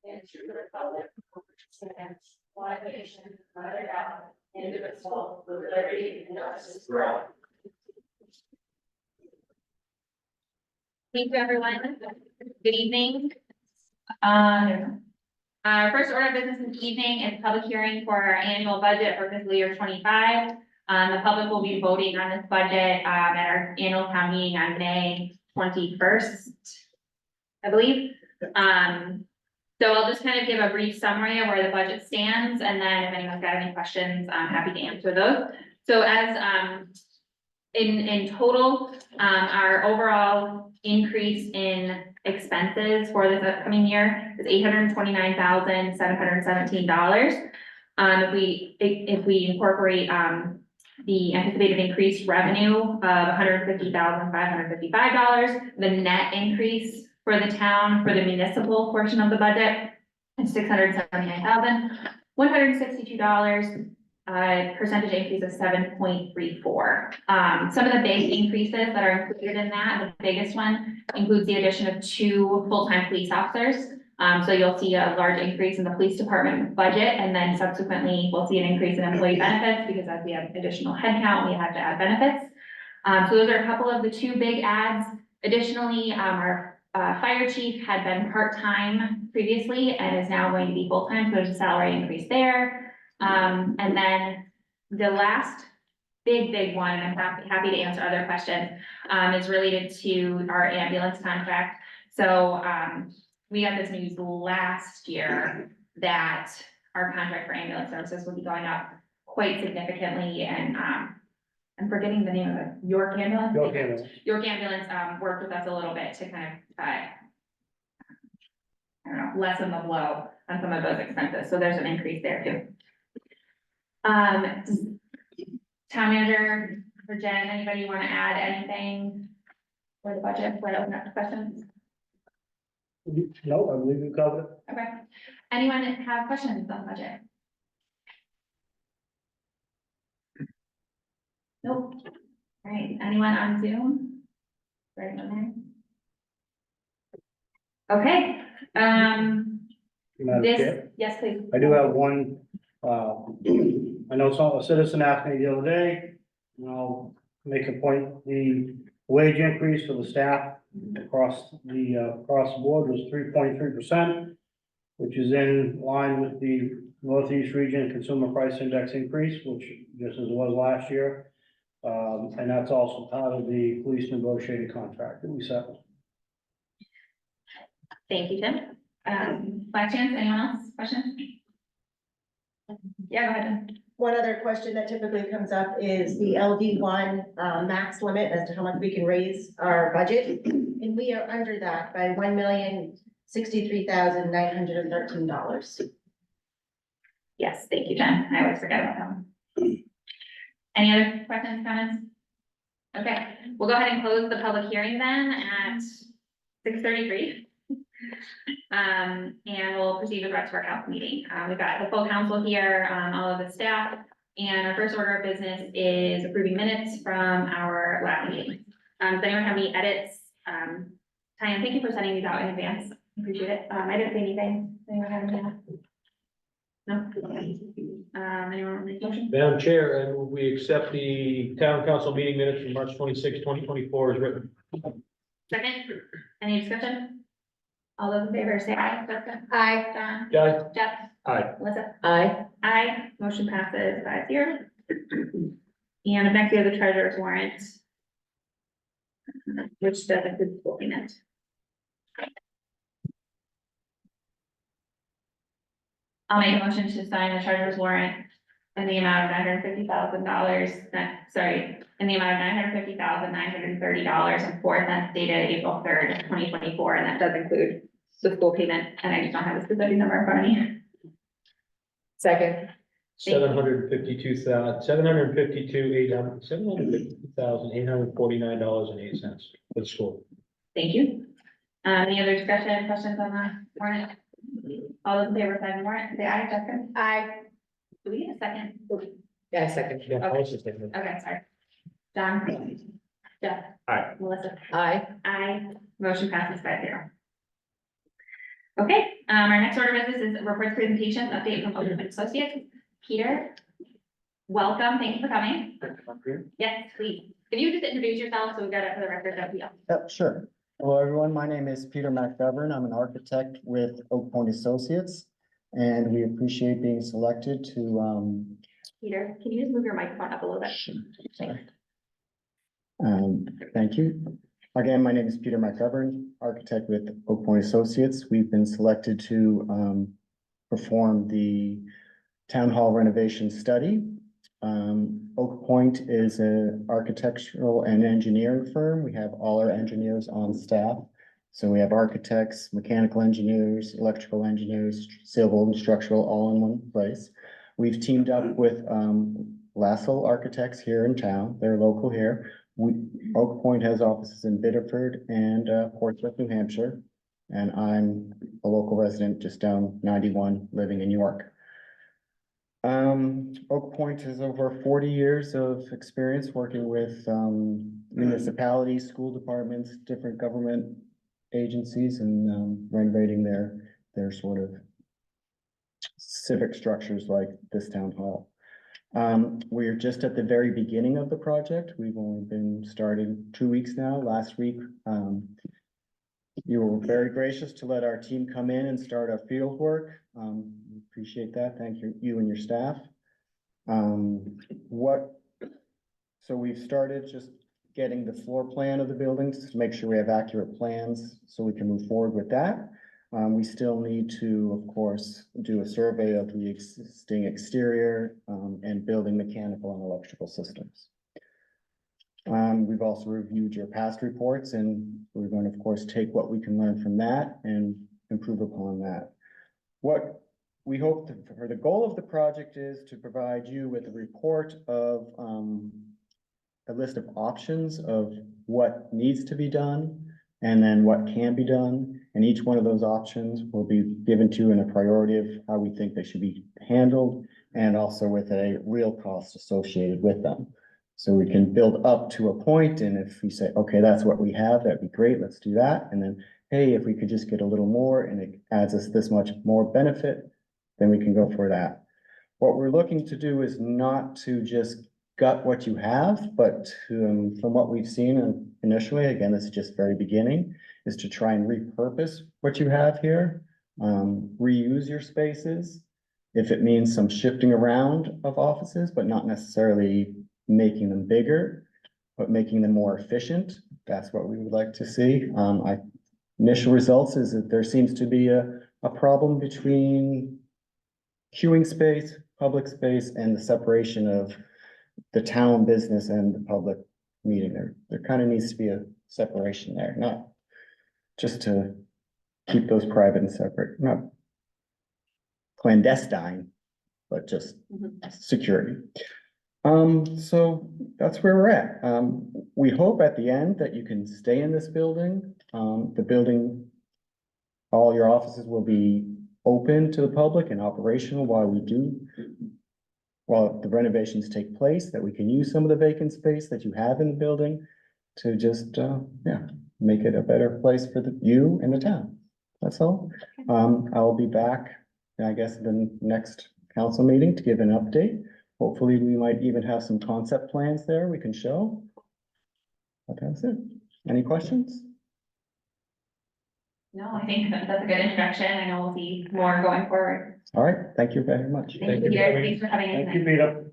and to the republic for which it stands, one nation, under God, indivisible, with liberty and justice for all. Thank you, everyone. Good evening. Our first order of business this evening is public hearing for our annual budget for fiscal year 25. The public will be voting on this budget at our annual town meeting on May 21st, I believe. So I'll just kind of give a brief summary of where the budget stands, and then if anyone's got any questions, I'm happy to answer those. So as in total, our overall increase in expenses for this upcoming year is $829,717. If we incorporate the anticipated increased revenue of $150,555, the net increase for the town for the municipal portion of the budget is $679,162. Percentage increase of 7.34. Some of the big increases that are included in that, the biggest one includes the addition of 2 full-time police officers. So you'll see a large increase in the police department budget, and then subsequently we'll see an increase in employee benefits because as we have additional headcount, we have to add benefits. So those are a couple of the 2 big adds. Additionally, our fire chief had been part-time previously and is now going to be full-time, so there's a salary increase there. And then the last big one, and I'm happy to answer other questions, is related to our ambulance contract. So we got this news last year that our contract for ambulance services will be going up quite significantly, and I'm forgetting the name of it, York Ambulance? York Ambulance. York Ambulance worked with us a little bit to kind of, I don't know, lessen the blow on some of those expenses, so there's an increase there too. Town manager or Jen, anybody want to add anything for the budget before I open up to questions? No, I believe you covered it. Okay. Anyone have questions on the budget? Nope. All right, anyone on Zoom? Right on there. Okay, Madam Chair. yes, please. I do have one, I know a citizen asked me the other day, and I'll make a point, the wage increase for the staff across the board was 3.3%, which is in line with the Northeast Region Consumer Price Index increase, which just as it was last year. And that's also part of the police negotiated contract that we settled. Thank you, Tim. Last chance, anyone else? Questions? Yeah, go ahead, Tim. One other question that typically comes up is the LD1 max limit as to how much we can raise our budget. And we are under that by $1,063,913. Yes, thank you, Jen. I always forget about that one. Any other questions, comments? Okay, we'll go ahead and close the public hearing then at 6:33. And we'll proceed with the rest of our council meeting. We've got the full council here, all of the staff, and our first order of business is approving minutes from our last meeting. Does anyone have any edits? Tyann, thank you for sending these out in advance. Appreciate it. I didn't see anything. Anyone have any? No? Anyone want to make a motion? Madam Chair, I move we accept the town council meeting minutes from March 26, 2024 as written. Second, any discussion? All those in favor say aye. Jessica? Aye. John? Guy? Jeff? Aye. Melissa? Aye. Aye. Motion passes 5-0. And up next we have the treasurer's warrant, which does include school payment. I'll make a motion to sign the treasurer's warrant in the amount of $950,000, sorry, in the amount of $950,930.04 dated April 3rd, 2024, and that does include the school payment, and I just don't have the specific number in front of me. Second. $752,849.08 for the school. Thank you. Any other discussion, questions on the warrant? All those in favor of signing the warrant, say aye. Jessica? Aye. Do we get a second? Yeah, second. Yeah, Okay. I'll just take it. Okay, sorry. John? Jeff? Aye. Melissa? Aye. Aye. Motion passes 5-0. Okay, our next order of business is reports, presentations, update from Open Associates. Peter, welcome, thank you for coming. Yes, please. If you just introduce yourself, so we got it for the record, that we all. Yep, sure. Hello, everyone. My name is Peter McGovern. I'm an architect with Oak Point Associates. And we appreciate being selected to, Peter, can you just move your microphone up a little bit? sorry. Thank you. Again, my name is Peter McGovern, architect with Oak Point Associates. We've been selected to perform the town hall renovation study. Oak Point is an architectural and engineering firm. We have all our engineers on staff. So we have architects, mechanical engineers, electrical engineers, civil and structural, all in one place. We've teamed up with Lassell Architects here in town. They're local here. Oak Point has offices in Biddeford and Portsmouth, New Hampshire. And I'm a local resident just down 91, living in York. Oak Point has over 40 years of experience working with municipalities, school departments, different government agencies, and renovating their sort of civic structures like this town hall. We're just at the very beginning of the project. We've only been starting 2 weeks now. Last week, you were very gracious to let our team come in and start our field work. Appreciate that. Thank you and your staff. So we've started just getting the floor plan of the buildings to make sure we have accurate plans so we can move forward with that. We still need to, of course, do a survey of the existing exterior and building mechanical and electrical systems. We've also reviewed your past reports, and we're going to, of course, take what we can learn from that and improve upon that. What we hope for the goal of the project is to provide you with a report of a list of options of what needs to be done and then what can be done. And each one of those options will be given to you in a priority of how we think they should be handled and also with a real cost associated with them. So we can build up to a point, and if we say, okay, that's what we have, that'd be great, let's do that. And then, hey, if we could just get a little more and it adds us this much more benefit, then we can go for that. What we're looking to do is not to just gut what you have, but from what we've seen initially, again, this is just very beginning, is to try and repurpose what you have here, reuse your spaces. If it means some shifting around of offices, but not necessarily making them bigger, but making them more efficient, that's what we would like to see. Initial results is that there seems to be a problem between queuing space, public space, and the separation of the town business and the public meeting. There kind of needs to be a separation there, not just to keep those private and separate, not clandestine, but just security. So that's where we're at. We hope at the end that you can stay in this building. The building, all your offices will be open to the public and operational while the renovations take place, that we can use some of the vacant space that you have in the building to just, make it a better place for you and the town. That's all. I'll be back, I guess, the next council meeting to give an update. Hopefully, we might even have some concept plans there we can show. But that's it. Any questions? No, I think that's a good introduction. I know we'll see more going forward. All right, thank you very much. Thank you, Peter. Thanks for having us Thank you, tonight. Peter.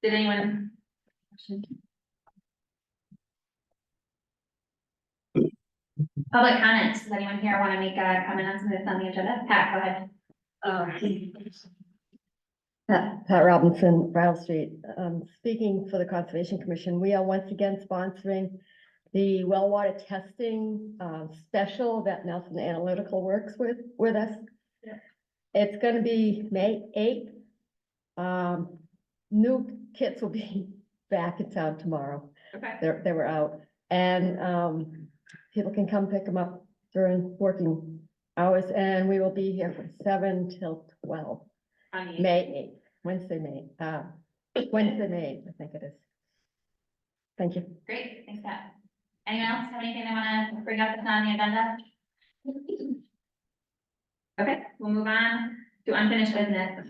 Did anyone? Public comments. Does anyone here want to make a comment on something that's on the agenda? Pat, go ahead. Pat Robinson, Brattle Street. Speaking for the Conservation Commission, we are once again sponsoring the well water testing special that Nelson Analytical works with us. It's gonna be May 8th. New kits will be back in town tomorrow. Okay. They were out, and people can come pick them up during working hours, and we will be here from 7 till 12. May 8th, Wednesday, May 8th, I think it is. Thank you. Great, thanks, Pat. Anyone else have anything they want to bring up that's not on the agenda? Okay, we'll move on to unfinished business.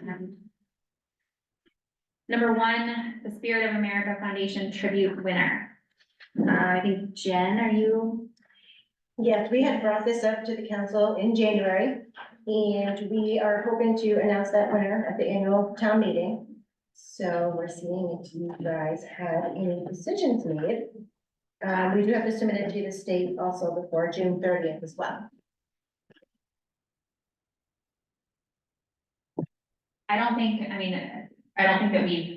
Number one, the Spirit of America Foundation Tribute Winner. I think Jen, are you? Yes, we had brought this up to the council in January, and we are hoping to announce that winner at the annual town meeting. So we're seeing if you guys have any decisions made. We do have to submit it to the state also before June 30th as well. I don't think that we've.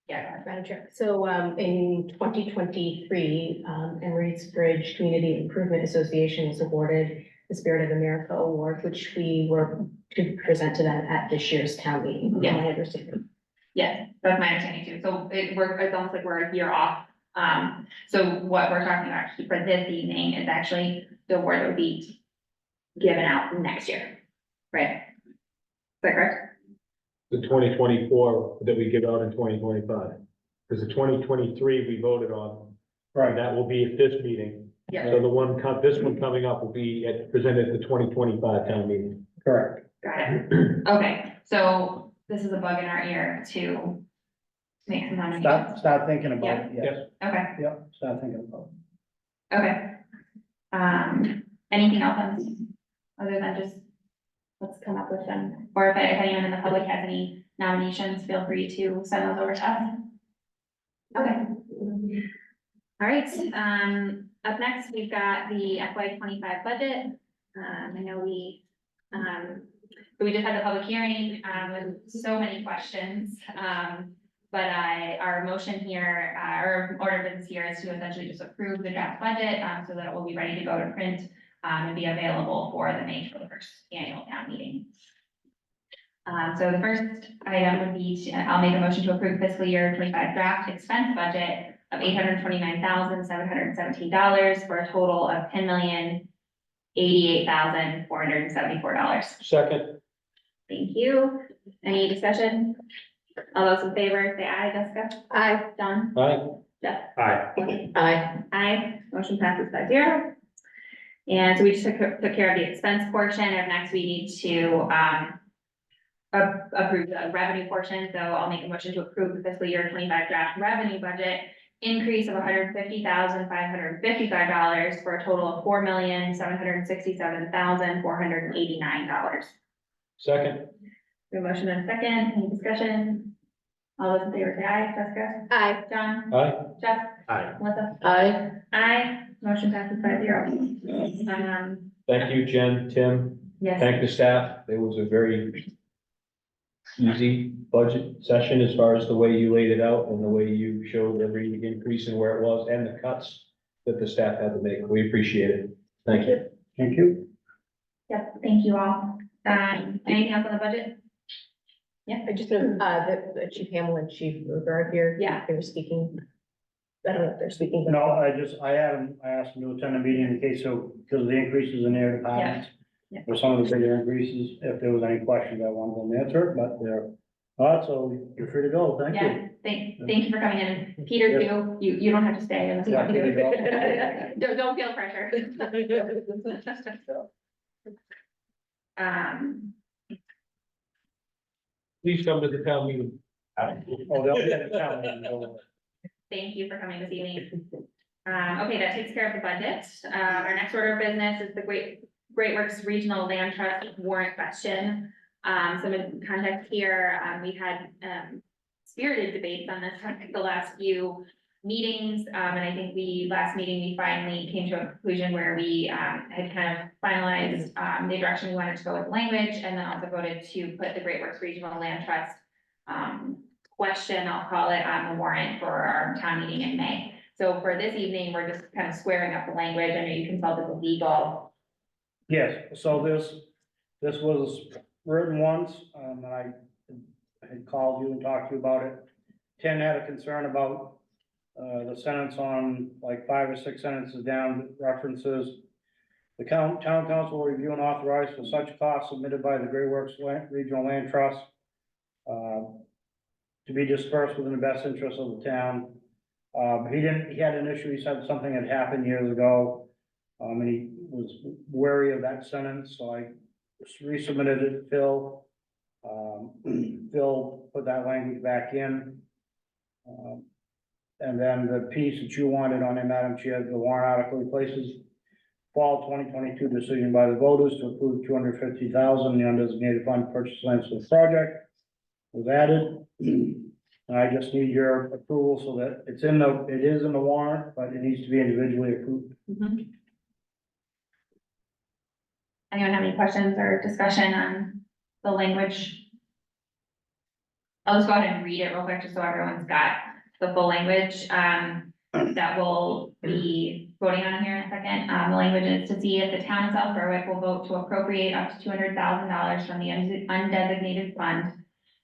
Yeah, Madam Chair, so in 2023, Emery's Bridge Community Improvement Association was awarded the Spirit of America Award, which we were to present to them at this year's town meeting. Yeah. My understanding. yes, that's my understanding too. So it's almost like we're a year off. So what we're talking about for this evening is actually the award that would be given out next year, right? Is that correct? The 2024 that we give out in 2025. Because the 2023 we voted on, and Right, that will be at this meeting. Yeah, So this one coming up will be presented at the 2025 town meeting. correct. got it. Okay, so this is a bug in our ear to make some money. Start thinking about it, yes. Okay, Yep, start thinking about it. okay. Anything else other than just, let's come up with them, or if anyone in the public has any nominations, feel free to send those over to us. Okay. All right, up next, we've got the FY 25 budget. I know we just had the public hearing, with so many questions. But our motion here, our order of business here is to essentially just approve the draft budget, so that it will be ready to go to print, and be available for the May 21st annual town meeting. So the first item would be, I'll make a motion to approve fiscal year 25 draft expense budget of $829,717 for a total of $10,088,474. Second, Thank you. Any discussion? All those in favor, say aye. Jessica? Aye. John? aye. Jeff? Aye. Aye. Aye. Motion passes 5-0. And so we just took care of the expense portion, and next we need to, approve the revenue portion. So I'll make a motion to approve the fiscal year 25 draft revenue budget increase of $150,555 for a total of $4,767,489. Second, We have a motion and a second. Any discussion? All those in favor say aye. Jessica? Aye. John? aye. Jeff? Aye. Melissa? Aye. Aye. Motion passes 5-0. Thank you, Jen, Tim. Yes. Thank the staff. It was a very easy budget session as far as the way you laid it out and the way you showed every increase in where it was and the cuts that the staff had to make. We appreciate it. Thank you. Thank you. Yep, thank you all. Anything else on the budget? I just know, the Chief Hamel and Chief Rivera here. Yeah. They were speaking. I don't know if they're speaking. No, I asked them to attend a meeting in case so, because of the increases in their departments. Yeah. For some of the bigger increases, if there was any questions, I wanted them to answer, but they're not, so you're free to go. Thank you. Yeah, thank you for coming in. Peter too, you don't have to stay unless you want Yeah, Peter, to. Don't feel pressure. Please come to the town meeting. Oh, they'll be in the town meeting, don't worry. Thank you for coming this evening. Okay, that takes care of the budget. Our next order of business is the Great Works Regional Land Trust warrant question. Some context here, we've had spirited debates on this for the last few meetings. And I think last meeting, we finally came to a conclusion where we had kind of finalized the direction we wanted to go with language, and then also voted to put the Great Works Regional Land Trust question, I'll call it, on the warrant for our town meeting in May. So for this evening, we're just kind of squaring up the language. I know you consulted with legal. Yes, so this was written once, and I had called you and talked to you about it. Tim had a concern about the sentence on like 5 or 6 sentences down that references the town council will review and authorize for such costs submitted by the Great Works Regional Land Trust to be dispersed within the best interest of the town. He had an issue. He said something had happened years ago. And he was wary of that sentence, so I resubmitted it to Phil. Phil put that language back in. And then the piece that you wanted on it, Madam Chair, the warrant article replaces fall 2022 decision by the voters to approve 250,000 the undesignated fund purchase lands for the project was added. And I just need your approval so that it is in the warrant, but it needs to be individually approved. Mhm. Anyone have any questions or discussion on the language? I'll just go ahead and read it real quick, just so everyone's got the full language, that we'll be voting on here in a second. The language is to see if the town of South Berwick will vote to appropriate up to $200,000 from the undesignated fund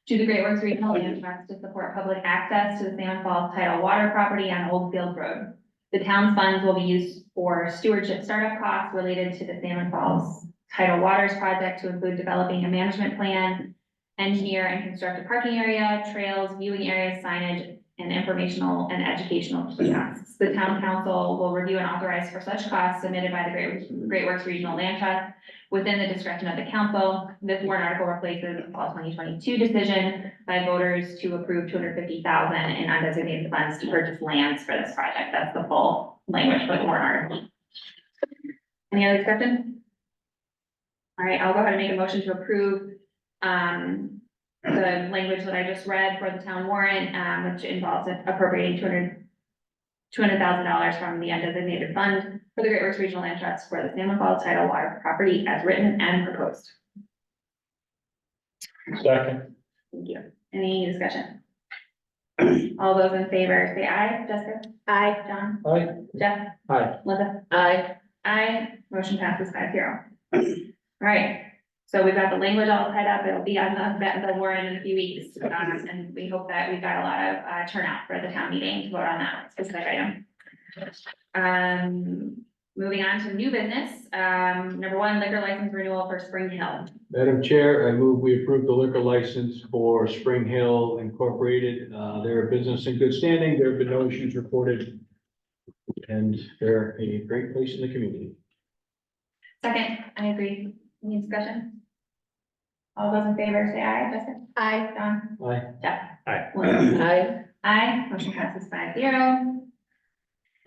to the Great Works Regional Land Trust to support public access to the Salmon Falls Tidal Water property on Old Field Road. The town's funds will be used for stewardship startup costs related to the Salmon Falls Tidal Waters project to include developing a management plan, engineer and construct a parking area, trails, viewing areas, signage, and informational and educational kiosks. The town council will review and authorize for such costs submitted by the Great Works Regional Land Trust within the discretion of the council. This warrant article replaces the fall 2022 decision by voters to approve 250,000 in undesignated funds to purchase lands for this project. That's the full language for the warrant article. Any other discussion? All right, I'll go ahead and make a motion to approve the language that I just read for the town warrant, which involves appropriating $200,000 from the undesignated fund for the Great Works Regional Land Trust for the Salmon Falls Tidal Water property as written and proposed. Second. Thank you. Any discussion? All those in favor, say aye. Jessica? Aye. John? Aye. Jeff? Aye. Melissa? Aye. Aye. Motion passes 5-0. All right. So we've got the language all tied up. It'll be on the warrant in a few weeks. And we hope that we've got a lot of turnout for the town meeting to vote on that specific item. Moving on to new business. Number 1, liquor license renewal for Spring Hill. Madam Chair, I move we approve the liquor license for Spring Hill Incorporated. They're a business in good standing. There have been no issues reported. And they're a great place in the community. Second, I agree. Any discussion? All those in favor, say aye. Jessica? Aye. John? Aye. Jeff? Aye. Melissa? Aye. Aye. Motion passes 5-0.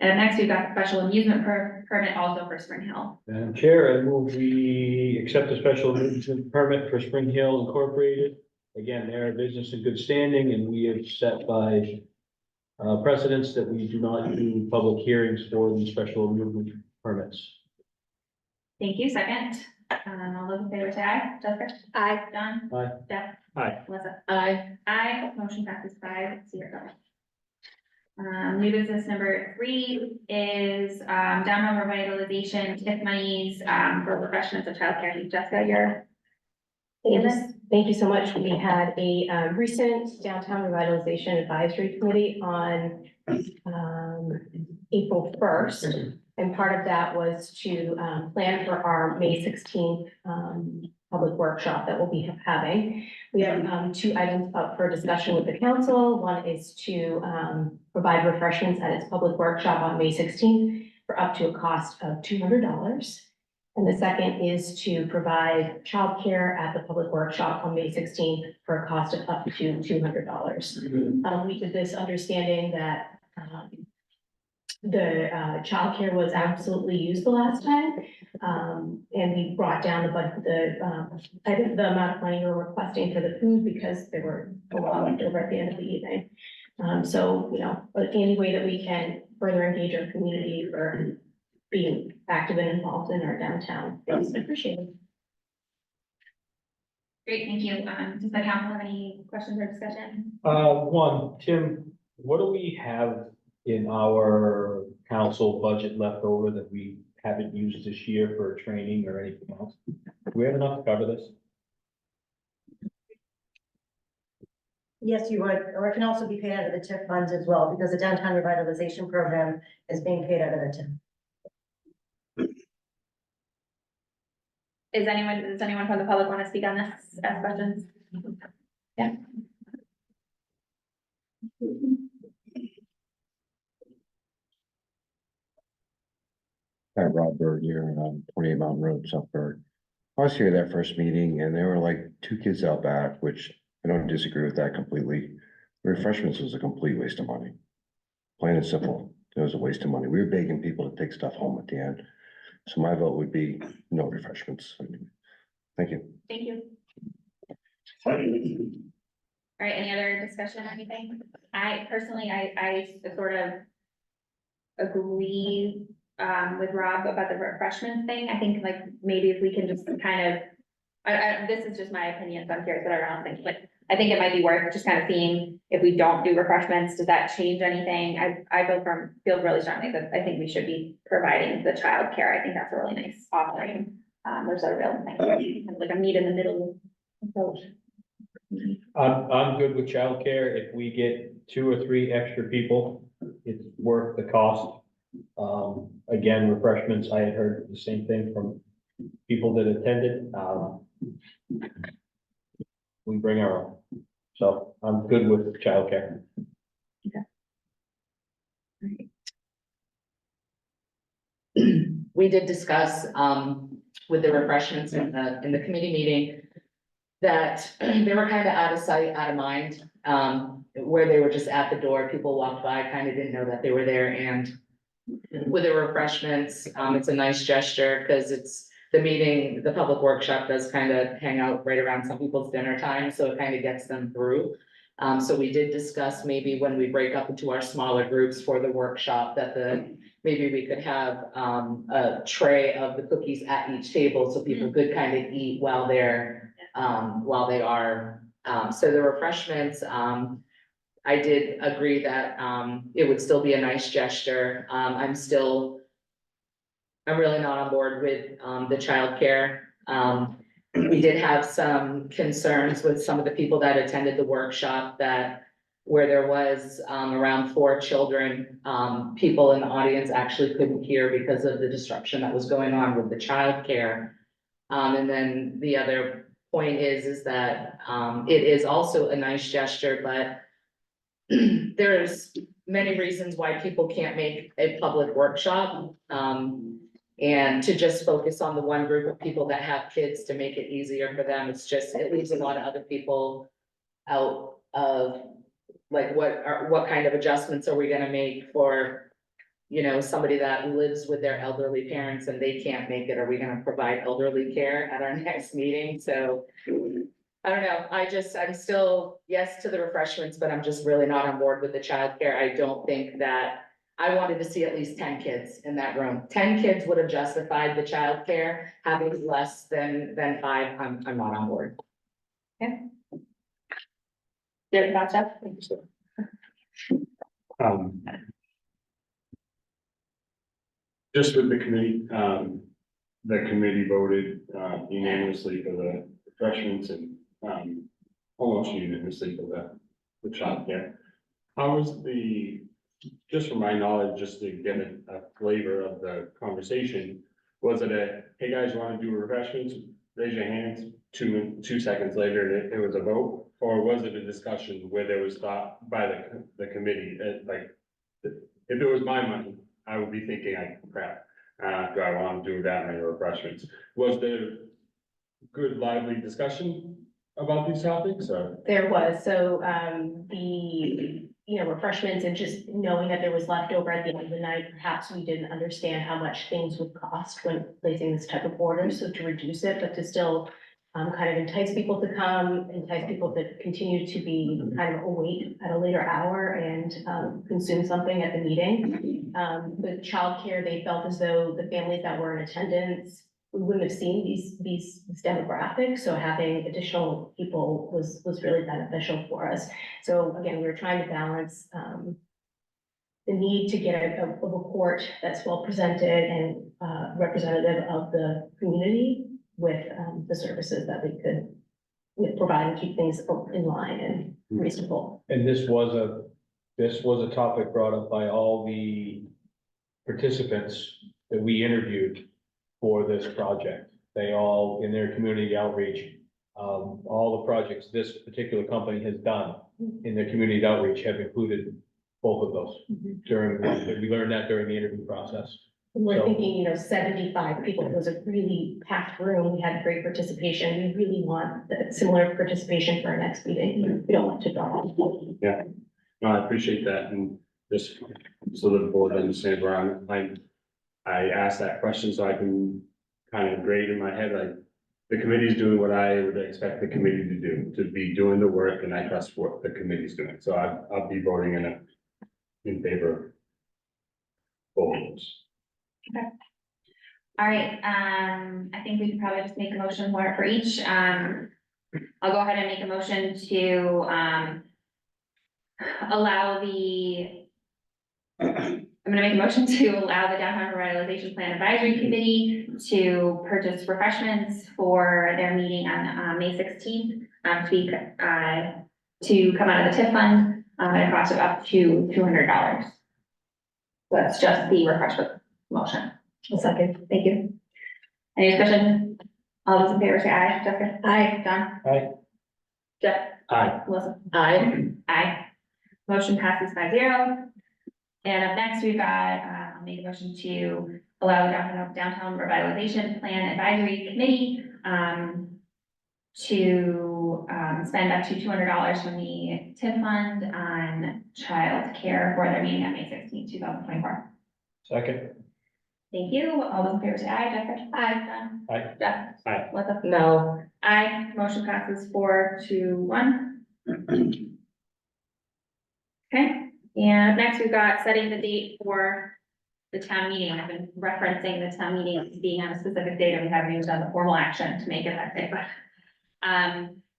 And next, we've got the special amusement permit also for Spring Hill. Madam Chair, I move we accept the special amusement permit for Spring Hill Incorporated. Again, they're a business in good standing, and we have set by precedents that we do not do public hearings for these special amusement permits. Thank you. Second. All those in favor say aye. Jessica? Aye. John? Aye. Jeff? Aye. Melissa? Aye. Aye. Motion passes 5-0. New business number 3 is downtown revitalization TIF monies for refreshments of childcare. Jessica, you're. Thank you so much. We had a recent downtown revitalization advisory committee on April 1st. And part of that was to plan for our May 16th public workshop that we'll be having. We have 2 items up for discussion with the council. One is to provide refreshments at its public workshop on May 16th for up to a cost of $200. And the second is to provide childcare at the public workshop on May 16th for a cost of up to $200. We did this understanding that the childcare was absolutely used the last time. And we brought down I think the amount of money we're requesting for the food because there were a lot left over at the end of the evening. So, you know, any way that we can further engage our community for being active and involved in our downtown is appreciated. Great, thank you. Does the council have any questions or discussion? One, Tim, what do we have in our council budget left over that we haven't used this year for training or anything else? Do we have enough to cover this? Yes, you would, or it can also be paid out of the TIF funds as well, because the downtown revitalization program is being paid out of the TIF. Does anyone from the public want to speak on this, ask questions? Yeah. Hi, Rob Bird here on 28 Mountain Road, South Berg. I was here that first meeting and there were like 2 kids out back, which I don't disagree with that completely. Refreshments was a complete waste of money. Plain and simple, it was a waste of money. We were begging people to take stuff home at the end. So my vote would be no refreshments. Thank you. Thank you. All right, any other discussion or anything? I personally, I sort of agree with Rob about the refreshments thing. I think like maybe if we can just kind of, this is just my opinion, so I'm curious what everyone thinks, but I think it might be worth just kind of seeing if we don't do refreshments, does that change anything? I feel really strongly that I think we should be providing the childcare. I think that's a really nice offering. There's a real nice, like a meet in the middle approach. I'm good with childcare. If we get 2 or 3 extra people, it's worth the cost. Again, refreshments, I had heard the same thing from people that attended. We bring our own. So I'm good with childcare. We did discuss, with the refreshments in the committee meeting, that they were kind of out of sight, out of mind, where they were just at the door, people walked by, kind of didn't know that they were there, and with the refreshments, it's a nice gesture, because it's the meeting, the public workshop does kind of hang out right around some people's dinner time, so it kind of gets them through. So we did discuss maybe when we break up into our smaller groups for the workshop, that maybe we could have a tray of the cookies at each table, so people could kind of eat while they are. So the refreshments, I did agree that it would still be a nice gesture. I'm really not on board with the childcare. We did have some concerns with some of the people that attended the workshop, that where there was around 4 children, people in the audience actually couldn't hear because of the disruption that was going on with the childcare. And then the other point is that it is also a nice gesture, but there's many reasons why people can't make a public workshop. And to just focus on the one group of people that have kids to make it easier for them, it leaves a lot of other people out of, like, what kind of adjustments are we gonna make for, somebody that lives with their elderly parents and they can't make it? Are we gonna provide elderly care at our next meeting? So I don't know, I'm still yes to the refreshments, but I'm just really not on board with the childcare. I don't think that, I wanted to see at least 10 kids in that room. 10 kids would have justified the childcare. Having less than 5, I'm not on board. Your thoughts, Jeff? Just with the committee voted unanimously for the refreshments and almost unanimously for the childcare. How was just from my knowledge, just to get a flavor of the conversation, was it hey guys, want to do refreshments? Raise your hands. 2 seconds later, it was a vote, or was it a discussion where there was thought by the committee, like, if it was my money, I would be thinking, crap, do I want to do that many refreshments? Was there good lively discussion about these topics, or? There was, so, refreshments, and just knowing that there was leftover at the end of the night, perhaps we didn't understand how much things would cost when placing this type of order, so to reduce it, but to still kind of entice people to come, entice people to continue to be kind of awake at a later hour and consume something at the meeting. With childcare, they felt as though the families that were in attendance, we wouldn't have seen these demographics, so having additional people was really beneficial for us. So again, we were trying to balance the need to get a report that's well presented and representative of the community with the services that we could provide and keep things in line and reasonable. And this was a topic brought up by all the participants that we interviewed for this project. They all, in their community outreach, all the projects this particular company has done in their community outreach have included both of those we learned that during the interview process. We're So- thinking, 75 people, it was a really packed room, we had great participation, we really want that similar participation for our next meeting, we don't want to draw. No, I appreciate that, and just so the board understands where I asked that question so I can kind of grade in my head, like, the committee's doing what I would expect the committee to do, to be doing the work, and I trust what the committee's doing, so I'll be voting in favor of both of those. All right, I think we can probably just make a motion for each. I'll go ahead and make a motion to, allow the, I'm gonna make a motion to allow the Downtown Revitalization Plan Advisory Committee to purchase refreshments for their meeting on, May 16th, to come out of the TIF fund, at a cost of up to $200. That's just the refreshment motion. A second. Thank you. Any discussion? All those in favor say aye. Jessica? Aye. John? Aye. Jeff? Aye. Melissa? Aye. Aye. Motion passes 5-0. And up next, we've got, I'll make a motion to allow the Downtown Revitalization Plan Advisory Committee, to, spend up to $200 from the TIF fund on child care for their meeting on May 16th, 2024. Second, Thank you. All those in favor say aye. Jessica? Aye. John? Aye. Jeff? Aye. Melissa? No, Aye. Motion passes 4-1. Okay, and next we've got setting the date for the town meeting. I've been referencing the town meeting being on a specific date, and we haven't even done the formal action to make it that day, but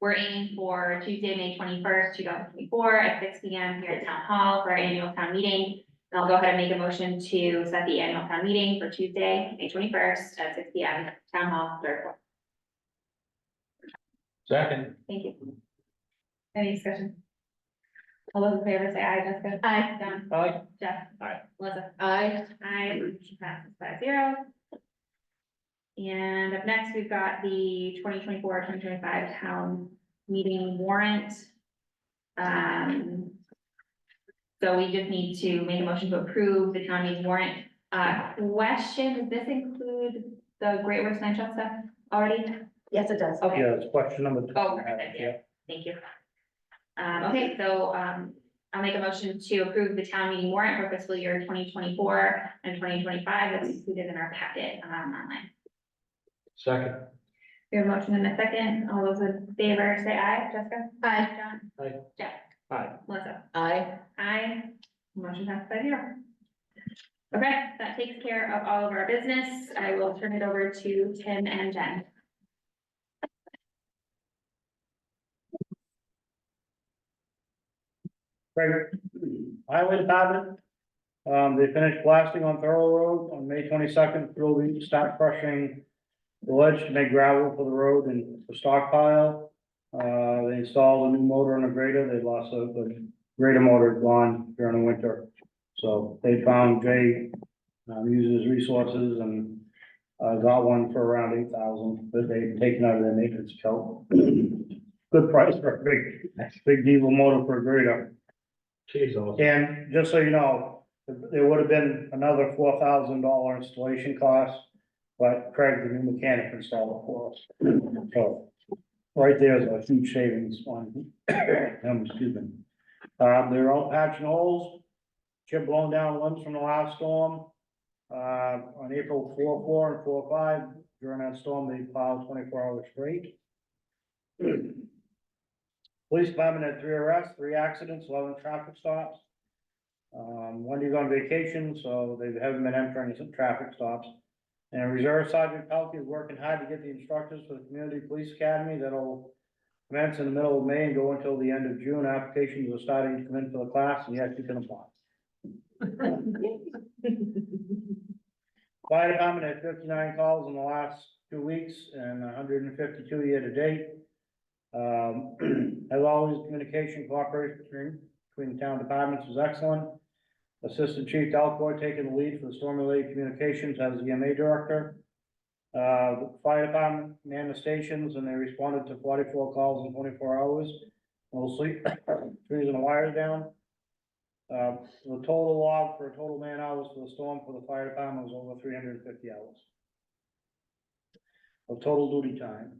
we're aiming for Tuesday, May 21st, 2024 at 6 p.m. here at Town Hall for our annual town meeting. And I'll go ahead and make a motion to set the annual town meeting for Tuesday, May 21st at 6 p.m. Town Hall, third floor. second, Thank you. Any discussion? All those in favor say aye. Jessica? Aye. John? aye, Jeff? Aye. Melissa? aye. Aye, motion passes 5-0. And up next, we've got the 2024-2025 town meeting warrant. So we just need to make a motion to approve the town meeting warrant. Question, does this include the Great Works Central stuff already? Yes, it does. Okay. Yeah, it's question number 2. Oh, perfect, yeah. Thank you. Okay, so, I'll make a motion to approve the town meeting warrant for fiscal year 2024 and 2025 that's included in our packet, online. second, We have a motion in a second. All those in favor say aye. Jessica? Aye. John? Aye. Jeff? Aye. Melissa? Aye. Aye. Motion passed 5-0. Okay, that takes care of all of our business. I will turn it over to Tim and Jen. Craig, Highway Department, they finished blasting on Thorough Road on May 22nd. We'll start crushing the ledge to make gravel for the road and the stockpile. They installed a new motor and a grader. They lost the grader motor gone during the winter. So they found Jay, used his resources and, got one for around 8,000 that they'd taken out of their maintenance account. Good price for a big diesel motor for a grader. geez, awesome. And just so you know, there would have been another $4,000 installation cost, but Craig, the new mechanic, installed it for us. So, right there is a huge savings on, excuse me. They're all patching holes, chip blown down limbs from the last storm. On April 4/4 and 4/5, during that storm, they plowed 24 hours straight. Police department had 3 arrests, 3 accidents, 11 traffic stops. Wendy's on vacation, so they haven't been entering some traffic stops. And Reserve Sergeant Pelkey is working hard to get the instructors for the Community Police Academy that'll commence in the middle of May and go until the end of June. Applications are starting to come in for the class, and yes, you can apply. Fire department had 59 calls in the last 2 weeks and 152 year to date. As always, communication cooperation between the town departments was excellent. Assistant Chief Delcoy taking the lead for the storm-related communications as the EMA director. The fire department manned the stations and they responded to 44 calls in 24 hours. No sleep, trees and wires down. The total log for total man hours for the storm for the fire department was over 350 hours of total duty time.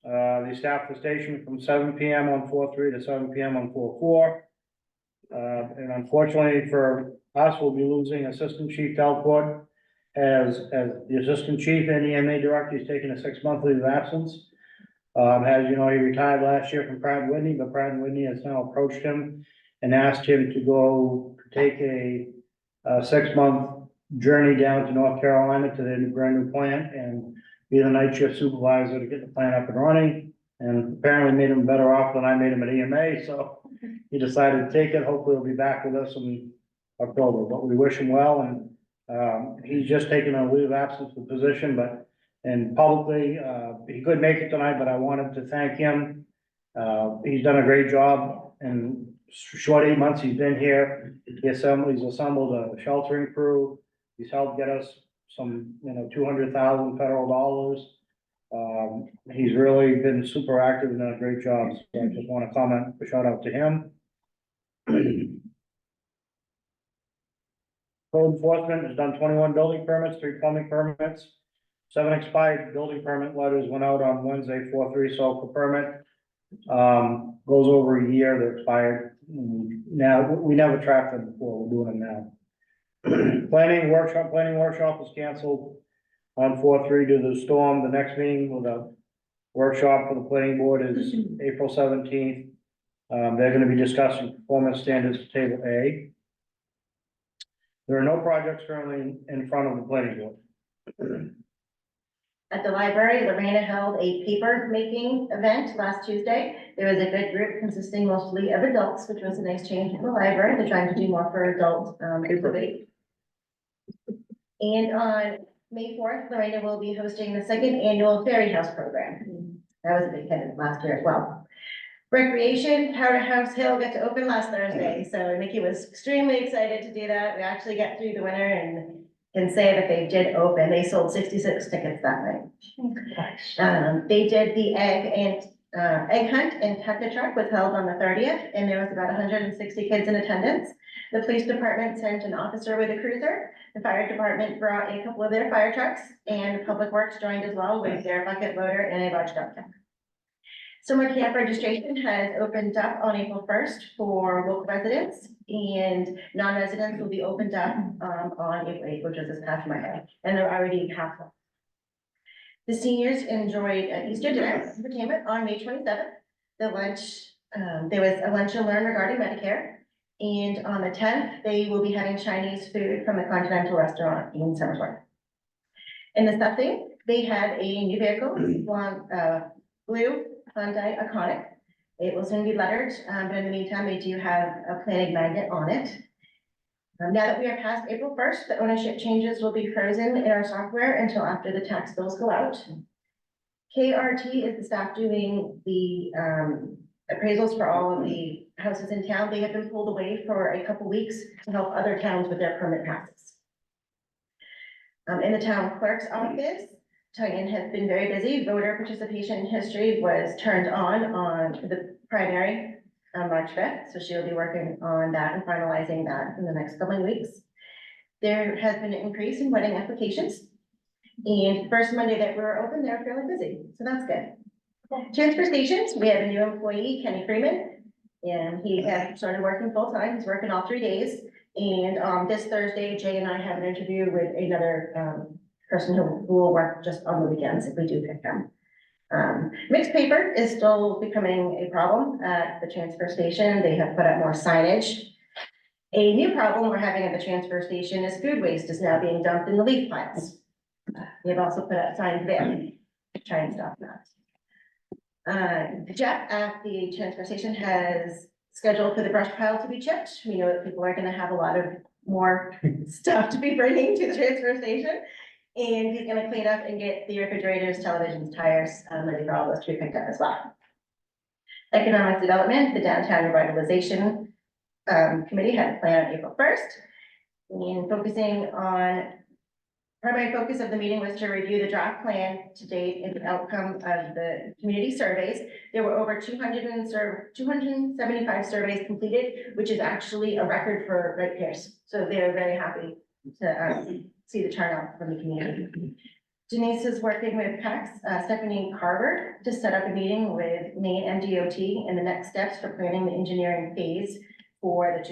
They staffed the station from 7 PM on 4/3 to 7 PM on 4/4. And unfortunately for us, we'll be losing Assistant Chief Delport as the Assistant Chief and EMA Director. He's taking a 6-month leave of absence. As you know, he retired last year from Pratt & Whitney, but Pratt & Whitney has now approached him and asked him to go take a 6-month journey down to North Carolina to their brand new plant and be the night shift supervisor to get the plant up and running. And apparently made him better off than I made him at EMA, so he decided to take it. Hopefully he'll be back with us in October, but we wish him well. And he's just taken a leave of absence for the position, but and publicly, he couldn't make it tonight, but I wanted to thank him. He's done a great job in short 8 months he's been here. He's assembled a sheltering crew. He's helped get us some, 200,000 federal dollars. He's really been super active and done a great job. So I just want to comment, a shout out to him. Code enforcement has done 21 building permits, 3 plumbing permits. 7 expired building permit letters went out on Wednesday, 4/3, so for permit. Goes over a year, they're expired. Now, we never tracked them before, we're doing them now. Planning workshop was canceled on 4/3 due to the storm. The next meeting with a workshop for the planning board is April 17th. They're gonna be discussing performance standards for table A. There are no projects currently in front of the planning board. At the library, Lorena held a paper making event last Tuesday. There was a good group consisting mostly of adults, which was a nice change in the library. They're trying to do more for adult activity. And on May 4th, Lorena will be hosting the 2nd annual Fairy House program. That was a big hit last year as well. Recreation, Powderhouse Hill got to open last Thursday, so Mickey was extremely excited to do that. We actually got through the winter and can say that they did open. They sold 66 tickets that night. They did the egg hunt and tucker truck was held on the 30th, and there was about 160 kids in attendance. The police department sent an officer with a cruiser. The fire department brought a couple of their fire trucks, and Public Works joined as well with their bucket loader and a large dump truck. Summer camp registration has opened up on April 1st for local residents, and non-residents will be opened up on April 8th, which was this past Monday, and they're already half full. The seniors enjoyed an Easter dinner entertainment on May 27th. The lunch, there was a lunch and learn regarding Medicare, and on the 10th, they will be having Chinese food from the Continental Restaurant in Summersworth. In the stuffing, they had a new vehicle, blue Hyundai Iconic. It will soon be lettered, but in the meantime, they do have a planning magnet on it. Now that we are past April 1st, the ownership changes will be frozen in our software until after the tax bills go out. KRT is the staff doing the appraisals for all of the houses in town. They have been pulled away for a couple weeks to help other towns with their permit passes. In the town clerk's office, Tongan has been very busy. Voter participation history was turned on the primary on March 5th, so she'll be working on that and finalizing that in the next couple of weeks. There has been an increase in wedding applications, and first Monday that we were open, they're fairly busy, so that's good. Transfer stations, we have a new employee, Kenny Freeman, and he has started working full-time. He's working all 3 days, and this Thursday, Jay and I have an interview with another person who will work just on the weekends if we do pick them. Mixed paper is still becoming a problem at the transfer station. They have put up more signage. A new problem we're having at the transfer station is food waste is now being dumped in the leaf piles. They've also put up signs there, trying to stop that. Jeff at the transfer station has scheduled for the brush pile to be chipped. We know that people are gonna have a lot of more stuff to be bringing to the transfer station. And he's gonna clean up and get the refrigerators, televisions, tires, ready for all those to be picked up as well. Economic development, the downtown revitalization committee had a plan on April 1st. And focusing on primary focus of the meeting was to review the draft plan to date and the outcome of the community surveys. There were over 275 surveys completed, which is actually a record for Red Pierce. So they're very happy to see the turnout from the community. Denise is working with PAX, Stephanie Carver, to set up a meeting with Maine MDOT and the next steps for planning the engineering phase for the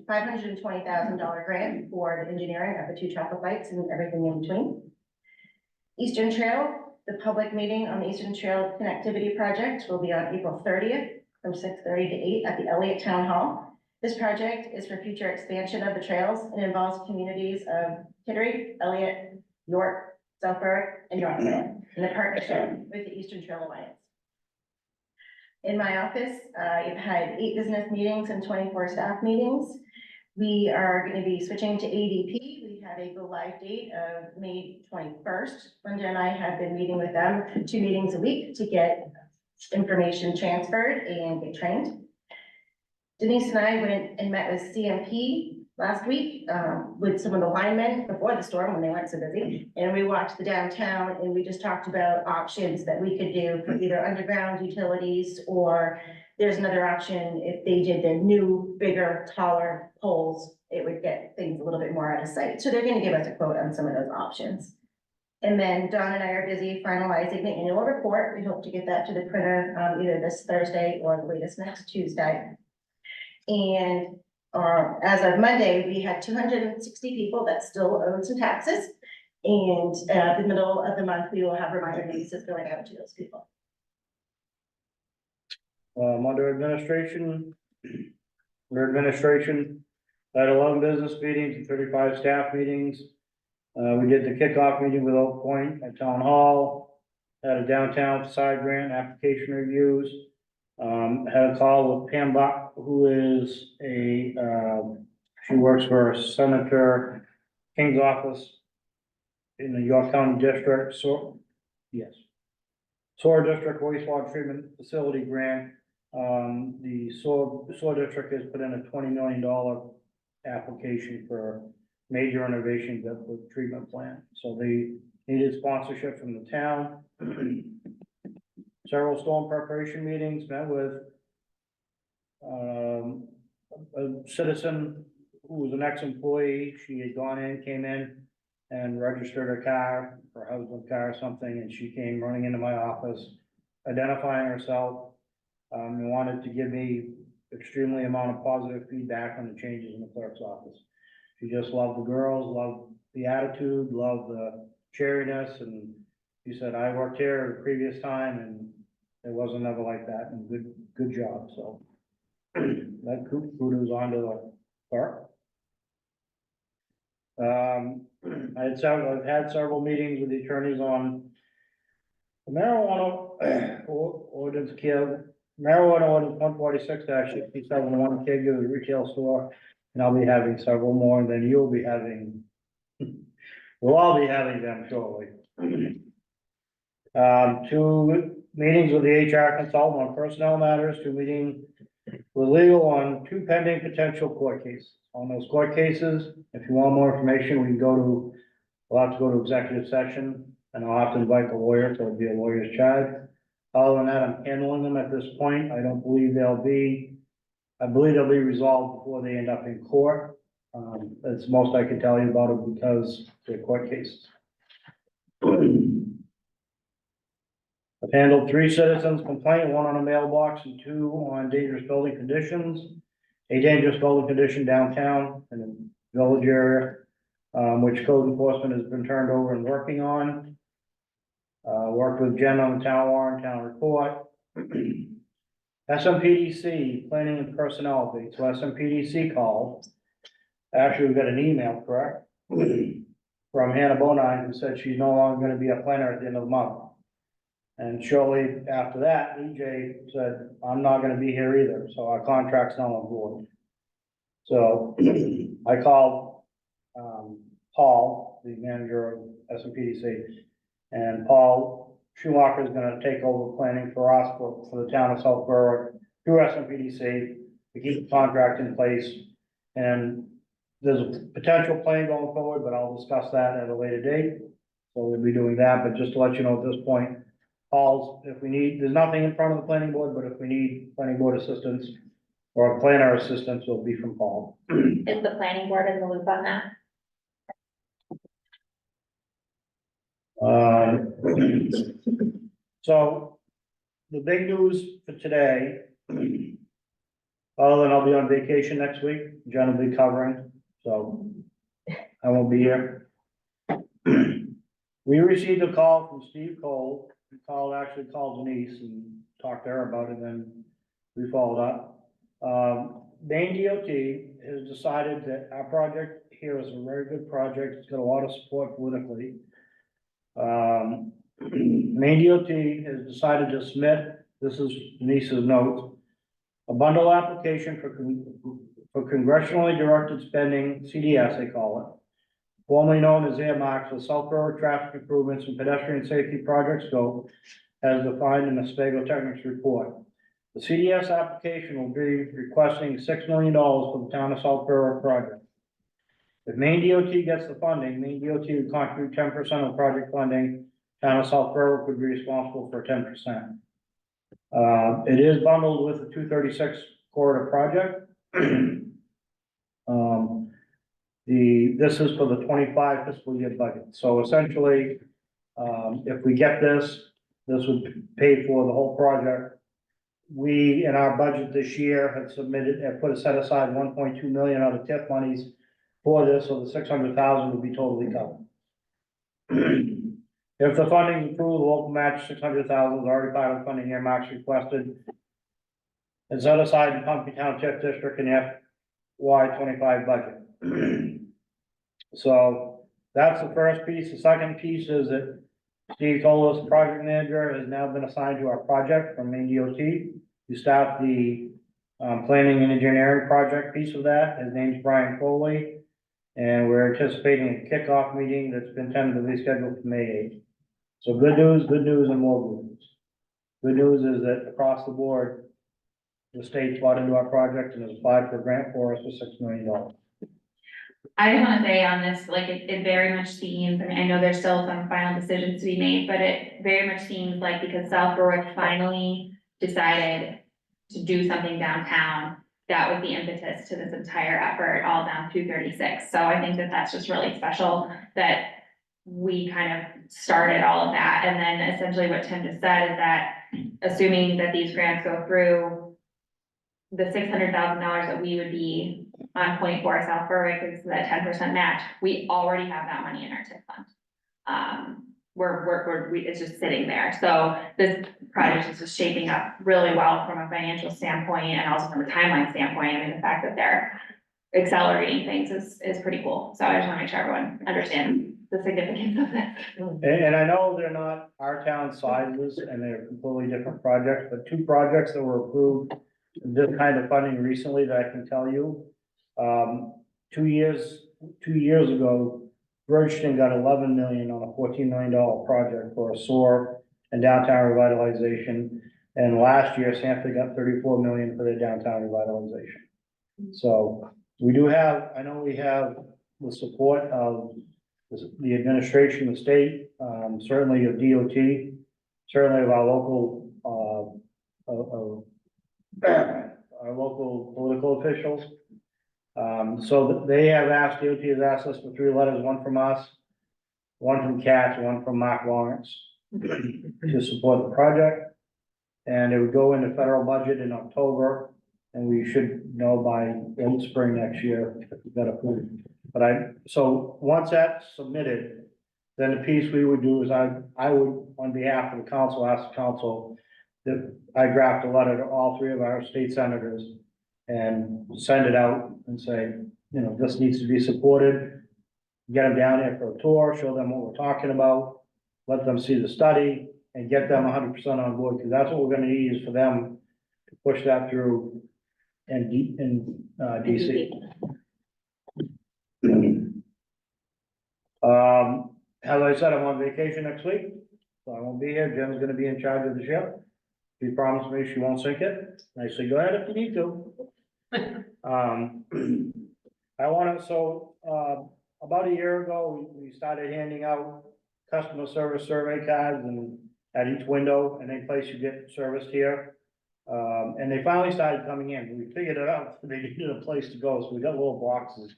$520,000 grant for the engineering of the 2 traffic lights and everything in between. Eastern Trail, the public meeting on the Eastern Trail Connectivity Project will be on April 30th from 6:30 to 8 at the Elliott Town Hall. This project is for future expansion of the trails and involves communities of Kittery, Elliott, York, South Berwick, and Yorkville in a partnership with the Eastern Trail Alliance. In my office, I've had 8 business meetings and 24 staff meetings. We are going to be switching to ADP. We have a go live date of May 21st. Linda and I have been meeting with them 2 meetings a week to get information transferred and get trained. Denise and I went and met with CMP last week with some of the linemen before the storm when they weren't so busy. And we walked the downtown and we just talked about options that we could do for either underground utilities, or there's another option if they did the new, bigger, taller poles, it would get things a little bit more out of sight. So they're gonna give us a quote on some of those options. And then Dawn and I are busy finalizing the annual report. We hope to get that to the printer either this Thursday or the latest next Tuesday. And as of Monday, we had 260 people that still owed some taxes. And at the middle of the month, we will have reminder notices going out to those people. Under administration, I had 11 business meetings and 35 staff meetings. We did the kickoff meeting with Oak Point at Town Hall, had a downtown side grant application reviews. Had a call with Pam Buck, who is she works for Senator King's office in the York County District, SOAR District wastewater treatment facility grant. The SOAR District has put in a $20 million application for major renovations of the treatment plant. So they needed sponsorship from the town. Several storm preparation meetings, met with a citizen who was an ex-employee. She had came in and registered her car, her husband's car or something, and she came running into my office, identifying herself, and wanted to give me extremely amount of positive feedback on the changes in the clerk's office. She just loved the girls, loved the attitude, loved the cheeriness, and she said, I worked here the previous time and it wasn't ever like that, and good job, so. That kudos on to the clerk. I've had several meetings with the attorneys on the marijuana ordinance marijuana ordinance 146-67 caregiver retail store, and I'll be having several more, and then you'll be having, we'll all be having them shortly. 2 meetings with the HR consultant on personnel matters, 2 meetings with legal on 2 pending potential court cases. On those court cases, if you want more information, we'll have to go to executive session, and I'll have to invite the lawyer, so it'll be a lawyer's charge. Other than that, I'm handling them at this point. I believe they'll be resolved before they end up in court. That's the most I can tell you about it because they're court cases. I've handled 3 citizens complaint, 1 on a mailbox and 2 on dangerous building conditions. A dangerous building condition downtown in the village area, which code enforcement has been turned over and working on. Worked with Jen on the town warrant, town report. SMPDC, planning and personnel update. So SMPDC called. Actually, we got an email, correct? From Hannah Bonine, who said she's no longer gonna be a planner at the end of the month. And shortly after that, EJ said, I'm not gonna be here either, so our contract's now on board. So I called Paul, the manager of SMPDC, and Paul Schumacher is gonna take over planning for us for the town of South Berwick through SMPDC to keep the contract in place. And there's a potential plan going forward, but I'll discuss that at a later date. So we'll be doing that, but just to let you know at this point, Paul's, if we need, there's nothing in front of the planning board, but if we need planning board assistance or planner assistance, will be from Paul. Is the planning board in the loop on that? So the big news for today, other than I'll be on vacation next week, Jen will be covering, so I won't be here. We received a call from Steve Cole, he actually called Denise and talked to her about it, then we followed up. Maine DOT has decided that our project here is a very good project, it's got a lot of support politically. Maine DOT has decided to submit, this is Denise's note, a bundle application for congressionally directed spending, CDS they call it, formerly known as earmarks for Southborough traffic improvements and pedestrian safety project scope as defined in the Spago Technics report. The CDS application will be requesting $6 million for the town of Southborough project. If Maine DOT gets the funding, Maine DOT would contribute 10% of project funding, town of Southborough could be responsible for 10%. It is bundled with the 236 corridor project. This is for the 25 fiscal year budget, so essentially, if we get this would pay for the whole project. We, in our budget this year, have set aside 1.2 million out of TIF monies for this, so the 600,000 would be totally covered. If the funding is approved, the local match 600,000 is already part of the funding earmarks requested. And set aside in Pumpkin Town TIF district in the FY 25 budget. So that's the first piece. The second piece is that Steve told us the project manager has now been assigned to our project from Maine DOT. To start the planning and engineering project piece of that. His name's Brian Foley. And we're anticipating a kickoff meeting that's been tentatively scheduled for May 8th. So good news, and more good news. Good news is that across the board, the state's bought into our project and has applied for a grant for us for $6 million. I just wanna say on this, like, it very much seems, I mean, I know there's still some final decisions to be made, but it very much seems like because South Berwick finally decided to do something downtown, that was the impetus to this entire effort, all down 236. So I think that that's just really special that we kind of started all of that. And then essentially what Tim just said is that assuming that these grants go through, the $600,000 that we would be on point for South Berwick is that 10% match. We already have that money in our TIF fund. It's just sitting there. So this project is just shaping up really well from a financial standpoint and also from a timeline standpoint. I mean, the fact that they're accelerating things is pretty cool. So I just want to make sure everyone understands the significance of this. And I know they're not our town sizes and they're completely different projects, but two projects that were approved this kind of funding recently that I can tell you. 2 years ago, Bridgeton got 11 million on a $14 million project for a SOAR and downtown revitalization. And last year, Sanford got 34 million for their downtown revitalization. So we do have, I know we have the support of the administration, the state, certainly of DOT, certainly of our local political officials. So they have asked, DOT has asked us for 3 letters, one from us, one from Katz, one from Mark Lawrence to support the project. And it would go into federal budget in October, and we should know by late spring next year if we got approved. But so once that's submitted, then the piece we would do is I would, on behalf of the council, ask the council that I draft a letter to all 3 of our state senators and send it out and say, you know, this needs to be supported. Get them down here for a tour, show them what we're talking about, let them see the study and get them 100% on board, because that's what we're gonna need is for them to push that through in DC. As I said, I'm on vacation next week, so I won't be here. Jen's gonna be in charge of the ship. She promised me she won't sink it. I said, go ahead if you need to. I wanna, so, about a year ago, we started handing out customer service survey cards and at each window, and any place you get serviced here. And they finally started coming in, we figured it out, they needed a place to go, so we got little boxes.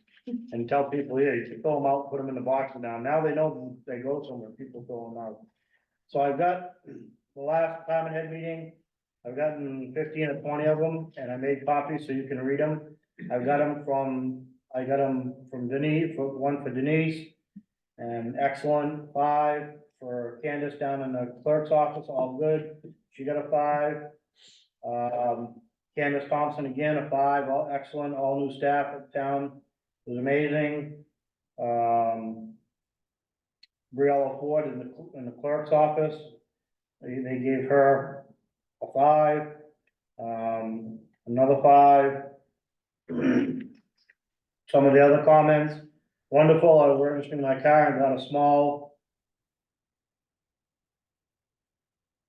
And tell people, yeah, you can fill them out, put them in the boxes now they know they go somewhere, people fill them out. So I've got, the last department head meeting, I've gotten 15 or 20 of them, and I made copies so you can read them. I got them from Denise, one for Denise, and excellent, 5 for Candace down in the clerk's office, all good. She got a 5. Candace Thompson again, a 5, all excellent, all new staff at town, it was amazing. Briella Ford in the clerk's office, they gave her a 5, another 5. Some of the other comments, wonderful, I was registering my car and got a small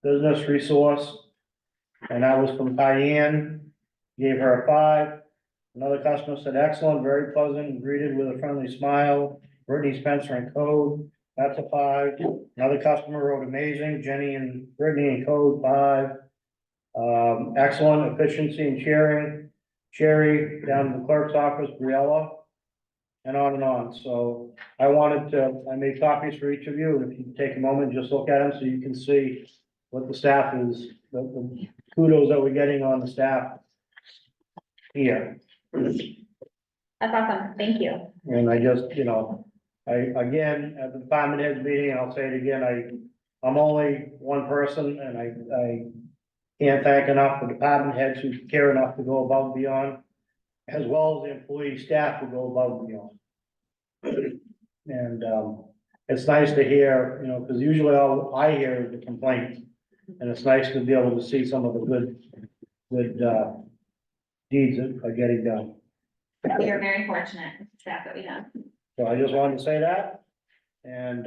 business resource, and that was from Diane, gave her a 5. Another customer said, excellent, very pleasant, and greeted with a friendly smile, Brittany Spencer and Code, that's a 5. Another customer wrote amazing, Jenny and Brittany and Code, 5. Excellent efficiency and cheering, Sherry down in the clerk's office, Briella, and on, so I made copies for each of you, and if you take a moment, just look at them so you can see what the staff is, the kudos that we're getting on the staff here. That's awesome, thank you. And I just, again, at the department heads meeting, and I'll say it again, I'm only one person, and I can't thank enough the department heads who care enough to go above and beyond, as well as the employee staff who go above and beyond. And, it's nice to hear, because usually all I hear is the complaints, and it's nice to be able to see some of the good deeds that are getting done. We are very fortunate with the staff that we have. So I just wanted to say that, and,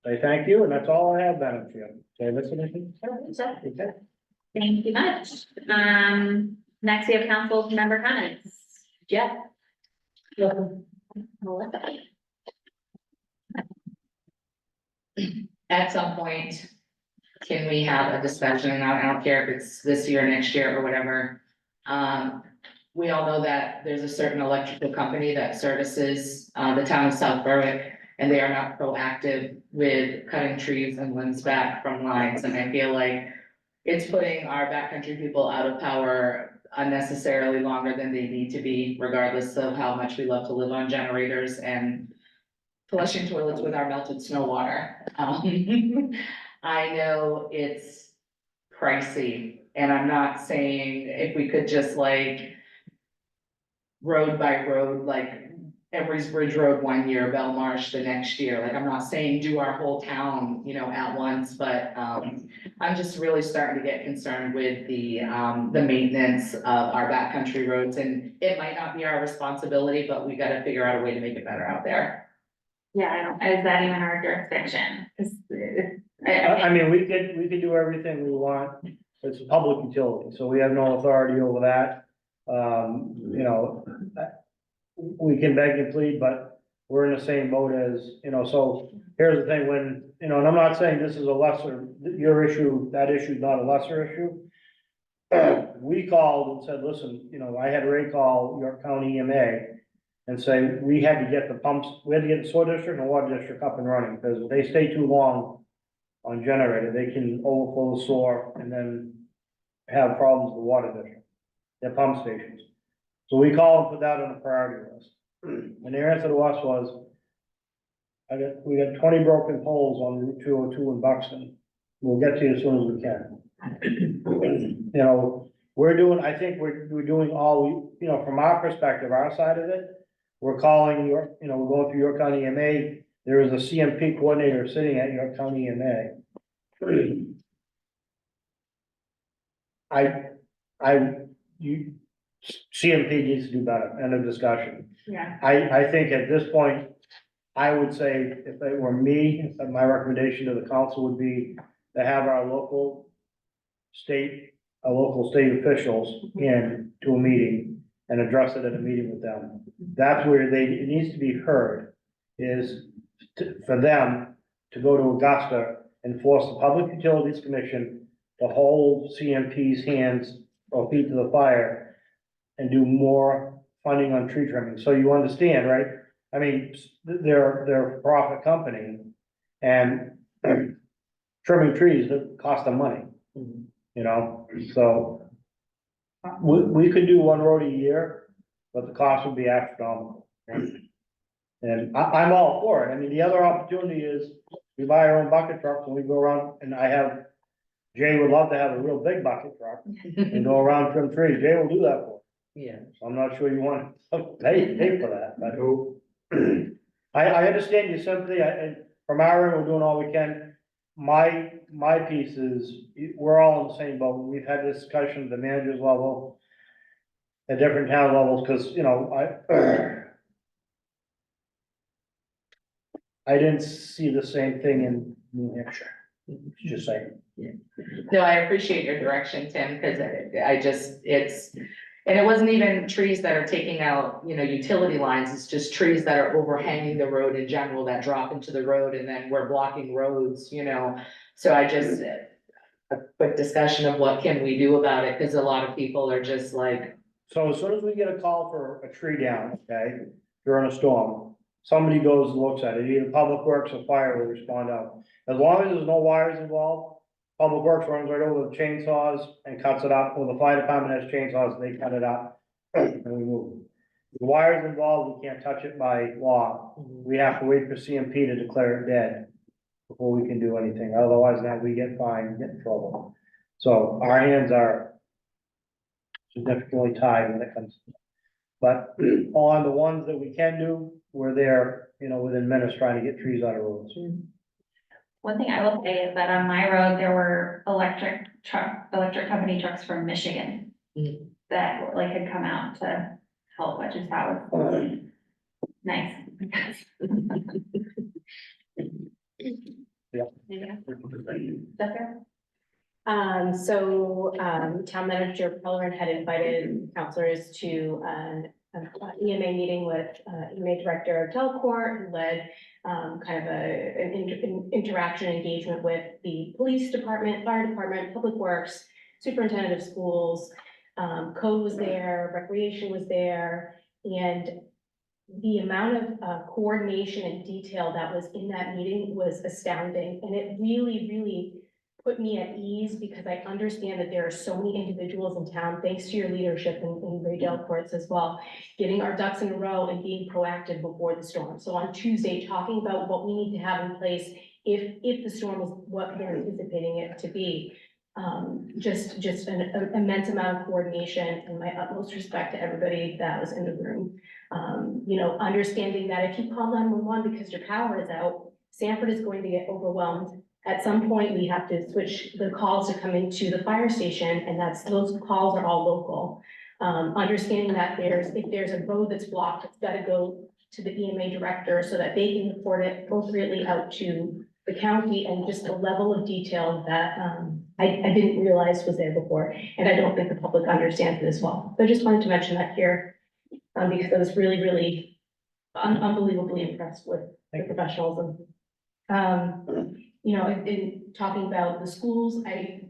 say thank you, and that's all I have, Madam Chair. Did I miss anything? Okay. Thank you much. Next we have council member comments. Jeff? Melissa? At some point, can we have a discussion, and I don't care if it's this year, next year, or whatever. We all know that there's a certain electrical company that services, the town of South Berwick, and they are not proactive with cutting trees and limbs back from lines, and I feel like it's putting our backcountry people out of power unnecessarily longer than they need to be, regardless of how much we love to live on generators and flushing toilets with our melted snow water. I know it's pricey, and I'm not saying if we could just road by road, Everett's Bridge Road one year, Belmarsh the next year, I'm not saying do our whole town, at once, but, I'm just really starting to get concerned with the maintenance of our backcountry roads, and it might not be our responsibility, but we gotta figure out a way to make it better out there. Yeah, is that even our jurisdiction? I mean, we could do everything we want, it's a public utility, so we have no authority over that. We can beg and plead, but we're in the same boat as, so here's the thing, when, and I'm not saying this is a lesser, your issue, that issue is not a lesser issue. We called and said, listen, I had Ray call York County EMA and say, we had to get the pumps, we had to get the sewer district and water district up and running, because if they stay too long on generator, they can overflow the sewer and then have problems with the water district, their pump stations. So we called and put that on the priority list. And their answer to us was, we got 20 broken poles on Route 202 in Buxton. We'll get to you as soon as we can. I think we're doing all we, from our perspective, our side of it, we're calling we're going through York County EMA. There is a CMP coordinator sitting at York County EMA. CMP needs to do better, end of discussion. Yeah. I think at this point, I would say if it were me, my recommendation to the council would be to have our local state officials in to a meeting and address it at a meeting with them. That's where it needs to be heard, is for them to go to Augusta and force the Public Utilities Commission to hold CMP's hands or feet to the fire and do more funding on tree trimming. So you understand, right? I mean, they're a profit company, and trimming trees, that cost them money, you know, so we could do one road a year, but the cost would be astronomical. And I'm all for it. I mean, the other opportunity is we buy our own bucket trucks and we go around, and Jay would love to have a real big bucket truck and go around trim trees. Jay will do that for us. Yeah. So I'm not sure you want to pay for that, but I understand your sympathy, and from our end, we're doing all we can. My piece is, we're all in the same boat. We've had this discussion at the manager's level, at different town levels, because, you know, I didn't see the same thing in New Hampshire, just saying. No, I appreciate your direction, Tim, because and it wasn't even trees that are taking out, you know, utility lines, it's just trees that are overhanging the road in general that drop into the road, and then we're blocking roads, you know? So a quick discussion of what can we do about it, because a lot of people are just like, So as soon as we get a call for a tree down, okay, during a storm, somebody goes and looks at it, either Public Works or fire will respond out. As long as there's no wires involved, Public Works runs right over the chainsaws and cuts it up, or the fire department has chainsaws, they cut it up, and we move. The wires involved, we can't touch it by law, we have to wait for CMP to declare it dead before we can do anything, otherwise now we get fined, and get in trouble. So our hands are significantly tied when it comes. But on the ones that we can do, we're there, you know, within minutes trying to get trees out of roads. One thing I will say is that on my road, there were electric company trucks from Michigan that like had come out to help, which is that was nice. Yeah. Yeah. Jessica? Town manager Pellerin had invited counselors to an EMA meeting with EMA Director Delcourt, who led kind of an interaction engagement with the police department, fire department, public works, superintendent of schools, code was there, recreation was there, and the amount of coordination and detail that was in that meeting was astounding, and it really, really put me at ease, because I understand that there are so many individuals in town, thanks to your leadership and Ray Delcourt's as well, getting our ducks in a row and being proactive before the storm. So on Tuesday, talking about what we need to have in place if the storm is what we're anticipating it to be. Just an immense amount of coordination, and my utmost respect to everybody that was in the room. You know, understanding that if you call 911 because your power is out, Sanford is going to get overwhelmed. At some point, we have to switch the calls to come into the fire station, and those calls are all local. Understanding that if there's a road that's blocked, it's gotta go to the EMA director so that they can report it appropriately out to the county, and just a level of detail that I didn't realize was there before, and I don't think the public understands it as well. So I just wanted to mention that here, because I was really, really unbelievably impressed with the professionalism. You know, in talking about the schools, I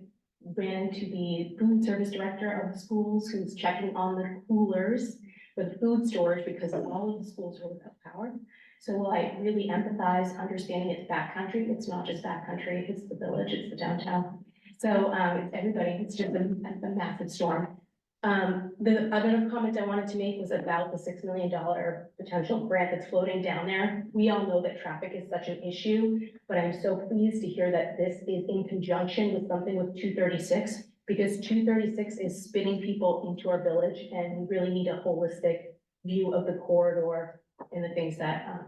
ran to the food service director of the schools, who's checking on the coolers for the food storage, because all of the schools were without power. So I really empathize, understanding it's backcountry. It's not just backcountry, it's the village, it's the downtown. So it's everybody, it's just a massive storm. The other comment I wanted to make was about the $6 million potential grant that's floating down there. We all know that traffic is such an issue, but I'm so pleased to hear that this is in conjunction with something with 236, because 236 is spinning people into our village, and we really need a holistic view of the corridor and the things that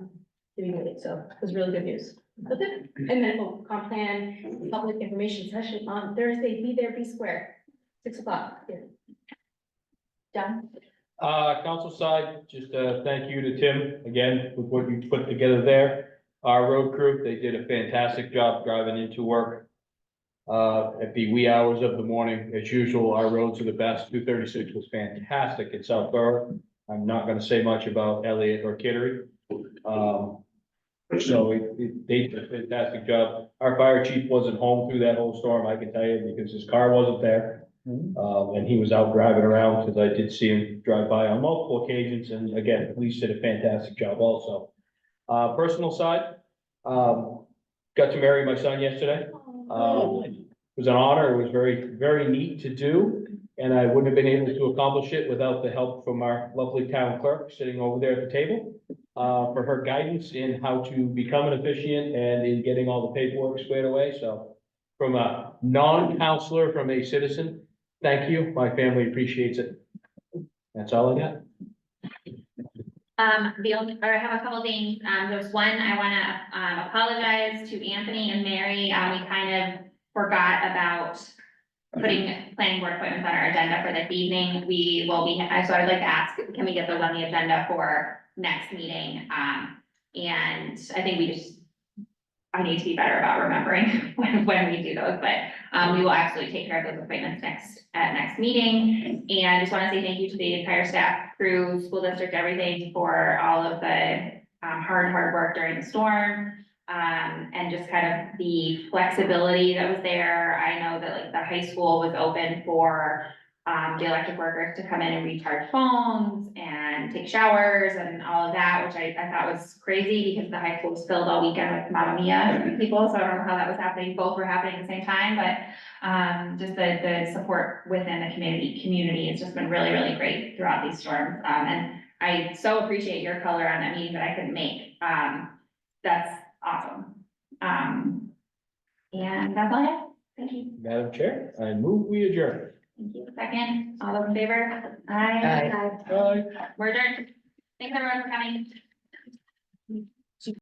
we need. So it was really good news. That's it. And then comp plan public information session on Thursday. Be there, be square, 6 o'clock. Here. Done. Council side, just thank you to Tim again with what you put together there. Our road crew, they did a fantastic job driving into work. at the wee hours of the morning. As usual, our roads are the best. 236 was fantastic in South Borough. I'm not gonna say much about Elliott or Kittery. So they did a fantastic job. Our fire chief wasn't home through that whole storm, I can tell you, because his car wasn't there. And he was out driving around, because I did see him drive by on multiple occasions, and again, the police did a fantastic job also. Personal side, got to marry my son yesterday. It was an honor, it was very, very neat to do, and I wouldn't have been able to accomplish it without the help from our lovely town clerk sitting over there at the table. For her guidance in how to become an officiant and in getting all the paperwork squared away, so. From a non-counselor, from a citizen, thank you, my family appreciates it. That's all I got. Or I have a couple things, there's one, I wanna, apologize to Anthony and Mary, we kind of forgot about putting planning board appointments on our agenda for this evening, we will be, so I'd like to ask, can we get those on the agenda for next meeting? And I think I need to be better about remembering when we do those, but, we will absolutely take care of those appointments at next meeting. And just wanna say thank you to the entire staff, crew, school district, everything for all of the, hard work during the storm. And just kind of the flexibility that was there. I know that like the high school was open for, the electric workers to come in and recharge phones and take showers and all of that, which I thought was crazy because the high school was filled all weekend with Mamma Mia people, so I don't know how that was happening, both were happening at the same time, but just the support within the community has just been really, really great throughout these storms. And I so appreciate your color on that meeting that I couldn't make. That's awesome. And that's all I have. Thank you. Madam Chair, I move we adjourn. Thank you. Second, all those in favor? Aye. Aye. We're adjourned. Thanks everyone for coming.